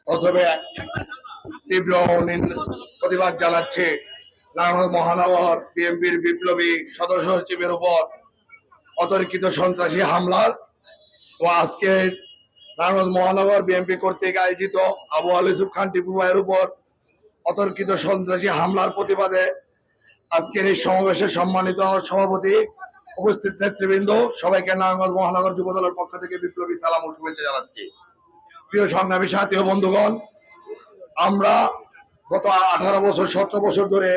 প্রথমে তীব্র প্রতিবাদ জানাচ্ছে নারায়ণগঞ্জ মহানগর বিএনপির বিপ্লবী সদস্য সচিবের উপর অতর্কিত সন্ত্রাসী হামলার ও আজকে নারায়ণগঞ্জ মহানগর বিএনপি কর্তৃক আয়োজিত আবু আল ইউসুফ খান টিপু ভাইয়ের উপর অতর্কিত সন্ত্রাসী হামলার প্রতিবাদে আজকের এই সমাবেশের সম্মানিত সভাপতি, উপস্থিত নেতৃবৃন্দ, সবাইকে নারায়ণগঞ্জ মহানগর যুব দলের পক্ষ থেকে বিপ্লবী সালাম ও শুভেচ্ছা জানাচ্ছি। প্রিয় সংগ্রামী সাথী ও বন্ধুগণ, আমরা গত 18 বছর 17 বছর ধরে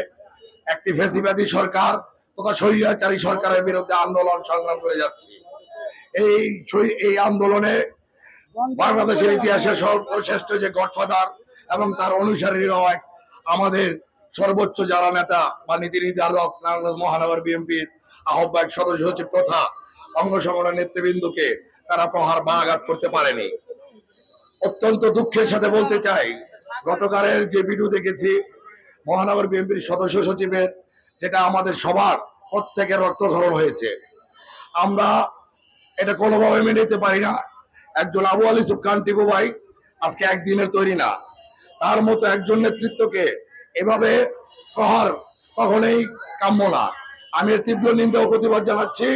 একটি ফ্যাসিবাদী সরকার তথা স্বৈরাচারী সরকারের বিরুদ্ধে আন্দোলন সংগ্রাম করে যাচ্ছি। এই আন্দোলনে বাংলাদেশের ইতিহাসে সর্বশ্রেষ্ঠ যে গডফাদার এবং তার অনুসারীরাও আমাদের সর্বোচ্চ যারা নেতা বা নীতি নির্ধারক নারায়ণগঞ্জ মহানগর বিএনপির আহ্বায়ক সদস্য সচিব তথা অঙ্গ সংগঠনের নেতৃবৃন্দকে তারা প্রহার বা আঘাত করতে পারেনি। অত্যন্ত দুঃখের সাথে বলতে চাই, গতকালের যে ভিডিও দেখেছি মহানগর বিএনপির সদস্য সচিবের, যেটা আমাদের সবার প্রত্যেকের রক্তক্ষরণ হয়েছে। আমরা এটা কোনোভাবে মেনে নিতে পারি না। একজন আবু আল ইউসুফ খান টিপু ভাই আজকে একদিনের তৈরি না। তার মতো একজন নেতৃত্বকে এভাবে প্রহার কখনোই কাম্য না। আমি এর তীব্র নিন্দা ও প্রতিবাদ জানাচ্ছি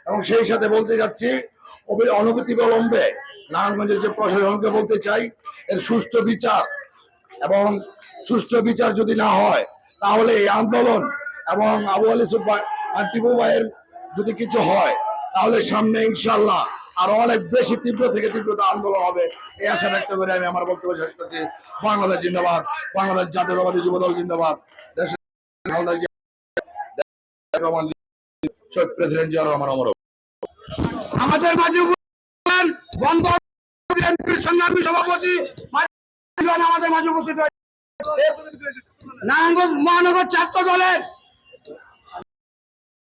এবং সেই সাথে বলতে যাচ্ছি, অনতিবিলম্বে নারায়ণগঞ্জের যে প্রশাসনকে বলতে চাই, এর সুষ্ঠু বিচার এবং সুষ্ঠু বিচার যদি না হয় তাহলে এই আন্দোলন এবং আবু আল ইউসুফ আর টিপু ভাইয়ের যদি কিছু হয় তাহলে সামনে ইনশাল্লাহ আরো অনেক বেশি তীব্র থেকে তীব্রতা আন্দোলন হবে, এই আশা ব্যক্ত করে আমি আমার বক্তব্য শেষ করছি। বাংলাদেশ জিন্দাবাদ, বাংলাদেশ জাতীয়তাবাদী যুব দল জিন্দাবাদ, প্রেসিডেন্ট জিয়া রহমান অমর। আমাদের মাঝে সংগ্রামী সভাপতি আমাদের মাঝে উপস্থিত হয়েছে নারায়ণগঞ্জ মহানগর ছাত্র দলের